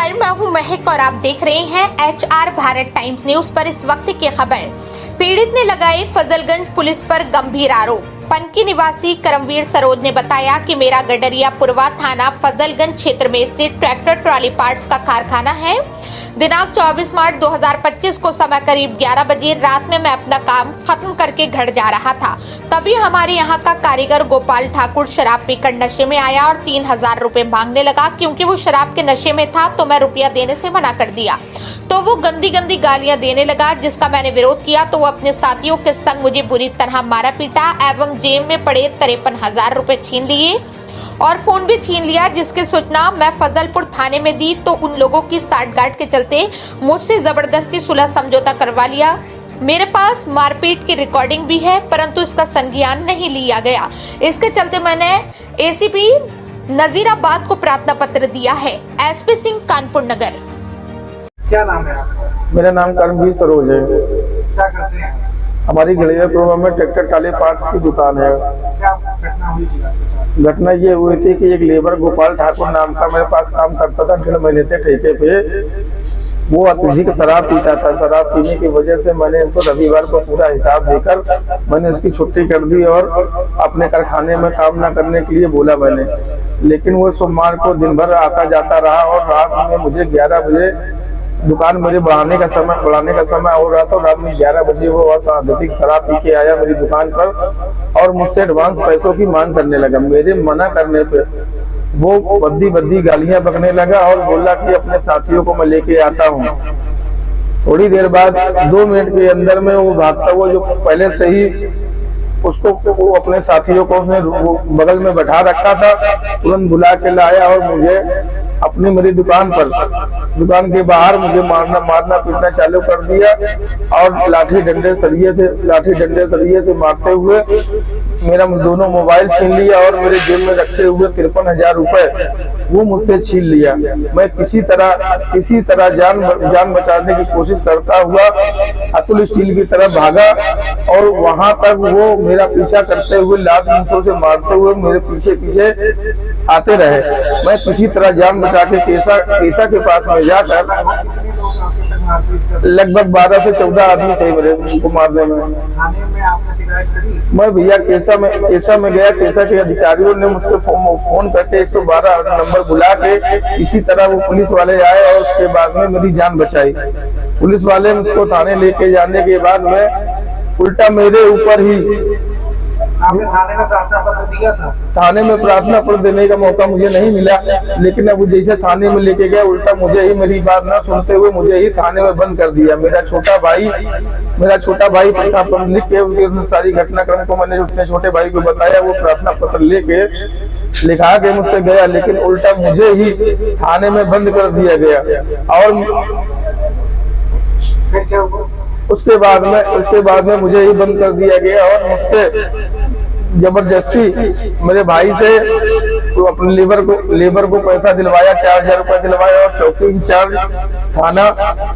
नमस्कार, मैं हूं महक और आप देख रहे हैं HR भारत टाइम्स न्यूज पर इस वक्त की खबर। पीड़ित ने लगाए फजलगंज पुलिस पर गंभीर आरोप। पनकी निवासी करमवीर सरोज ने बताया कि मेरा गडरिया पुरवा थाना फजलगंज क्षेत्र में स्थित ट्रैक्टर ट्रॉली पार्ट्स का कारखाना है। दिनांक 24 मार्च 2025 को समय करीब 11 बजे रात में मैं अपना काम खत्म करके घर जा रहा था। तभी हमारे यहाँ का कारीगर गोपाल ठाकुर शराब पीकर नशे में आया और 3000 रुपए मांगने लगा। क्योंकि वो शराब के नशे में था तो मैं रुपया देने से मना कर दिया, तो वो गंदी गंदी गालियां देने लगा, जिसका मैंने विरोध किया तो वो अपने साथियों के संग मुझे बुरी तरह मारा पीटा एवं जेब में पड़े 53,000 रुपए छीन लिए और फोन भी छीन लिया, जिसकी सूचना मैं फजलपुर थाने में दी तो उन लोगों की साठगांठ के चलते मुझसे जबरदस्ती सुलह समझौता करवा लिया। मेरे पास मारपीट की रिकॉर्डिंग भी है, परंतु इसका संज्ञान नहीं लिया गया। इसके चलते मैंने ACP नजीराबाद को प्रार्थना पत्र दिया है। SP सिंह, कानपुर नगर। क्या नाम है आपका? मेरा नाम करमवीर सरोज है। क्या करते हैं? हमारी गड़िया प्रोग्राम में ट्रैक्टर ट्रॉली पार्ट्स की दुकान है। क्या घटना हुई थी आपके साथ? घटना ये हुई थी कि एक लेबर गोपाल ठाकुर नाम का मेरे पास काम करता था 1.5 महीने से ठेके पे। वो अत्यधिक शराब पीता था। शराब पीने की वजह से मैंने उनको रविवार को पूरा हिसाब देकर मैंने उसकी छुट्टी कर दी और अपने कारखाने में काम न करने के लिए बोला मैंने। लेकिन वो सोमवार को दिन भर आता जाता रहा और रात में मुझे 11 बजे दुकान मेरे बढ़ाने का समय हो रहा था। रात में 11 बजे वो अत्यधिक शराब पी के आया मेरी दुकान पर और मुझसे एडवांस पैसों की मांग करने लगा। मेरे मना करने पे वो बद्दी गालियां बकने लगा और बोला कि अपने साथियों को मैं लेके आता हूँ। थोड़ी देर बाद 2 मिनट के अंदर में वो भागता हुआ, जो पहले से ही उसको वो अपने साथियों को उसने बगल में बैठा रखा था, तुरंत बुला के लाया और मुझे अपनी मेरी दुकान के बाहर मुझे मारना पीटना चालू कर दिया और लाठी डंडे सरिये से मारते हुए मेरा दोनों मोबाइल छीन लिया और मेरे जेब में रखे हुए 53,000 रुपए वो मुझसे छीन लिया। मैं किसी तरह जान बचाने की कोशिश करता हुआ अतुल स्टील की तरफ भागा और वहां तक वो मेरा पीछा करते हुए लात मूंछों से मारते हुए मेरे पीछे आते रहे। मैं किसी तरह जान बचा के केसा के पास में जाकर लगभग 12 से 14 आदमी थे मेरे उनको मारने में। थाने में आपने शिकायत करी? मैं भैया केसा में गया। केसा के अधिकारियों ने मुझसे फोन करके 112 नंबर बुला के इसी तरह वो पुलिस वाले आए और उसके बाद में मेरी जान बचाई। पुलिस वाले मुझको थाने लेके जाने के बाद में उल्टा मेरे ऊपर ही आपने थाने में प्रार्थना पत्र दिया था? थाने में प्रार्थना पत्र देने का मौका मुझे नहीं मिला, लेकिन अब जैसे थाने में लेके गया उल्टा मुझे ही मेरी बात ना सुनते हुए मुझे ही थाने में बंद कर दिया। मेरा छोटा भाई प्रार्थना लिख के सारी घटनाक्रम को मैंने अपने छोटे भाई को बताया। वो प्रार्थना पत्र लेके लिखा के मुझसे गया, लेकिन उल्टा मुझे ही थाने में बंद कर दिया गया। और फिर क्या हुआ? उसके बाद में मुझे ही बंद कर दिया गया और मुझसे जबरदस्ती मेरे भाई से तो अपने लेबर को पैसा दिलवाया, 4000 रुपए दिलवाया और चौकी इंचार्ज थाना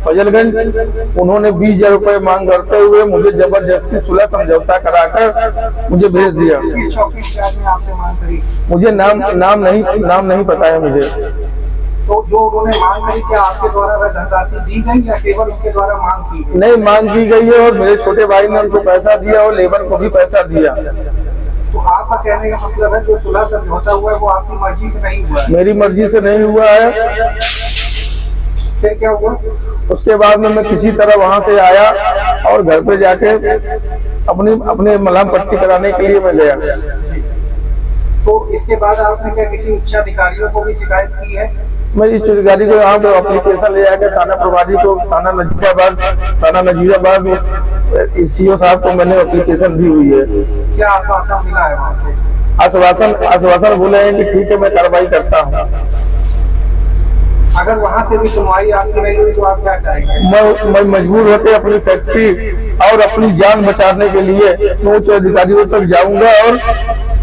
फजलगंज उन्होंने 20,000 रुपए मांग करते हुए मुझे जबरदस्ती सुलह समझौता कराकर मुझे भेज दिया। चौकी इंचार्ज ने आपसे मांग करी? मुझे नाम नहीं पता है मुझे। तो जो उन्होंने मांग करी, क्या आपके द्वारा वह धनराशि दी गई या केवल उनके द्वारा मांग की गई? नहीं, मांग की गई है और मेरे छोटे भाई ने उनको पैसा दिया और लेबर को भी पैसा दिया। तो आपका कहने का मतलब है जो सुलह समझौता हुआ है वो आपकी मर्जी से नहीं हुआ है? मेरी मर्जी से नहीं हुआ है। फिर क्या हुआ? उसके बाद में मैं किसी तरह वहां से आया और घर पे जाके अपने मलहम पट्टी कराने के लिए मैं गया। तो इसके बाद आपने क्या किसी उच्च अधिकारियों को भी शिकायत की है? मैं इस अधिकारी को यहाँ पे एप्लीकेशन ले आके थाना प्रभारी को थाना नजीराबाद CO साहब को मैंने एप्लीकेशन दी हुई है। क्या आश्वासन मिला है वहाँ से? आश्वासन बोले हैं कि ठीक है मैं कार्रवाई करता हूँ। अगर वहाँ से भी सुनवाई आपकी नहीं हुई तो आप क्या करेंगे? मैं मजबूर होकर अपनी फैक्ट्री और अपनी जान बचाने के लिए मैं उच्च अधिकारियों तक जाऊंगा और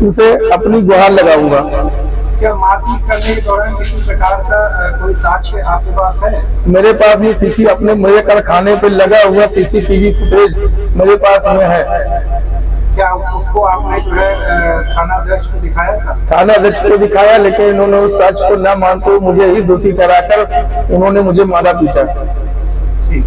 उनसे अपनी गुहार लगाऊंगा। क्या मारपीट करने के दौरान किसी प्रकार का कोई साक्ष्य आपके पास है? मेरे पास में मेरे कारखाने पे लगा हुआ CCTV फुटेज मेरे पास में है। क्या उसको आपने जो है थाना अध्यक्ष को दिखाया था? थाना अध्यक्ष को दिखाया, लेकिन इन्होंने उस सच को न मानते हुए मुझे ही दोषी ठहराकर उन्होंने मुझे मारा पीटा। ठीक।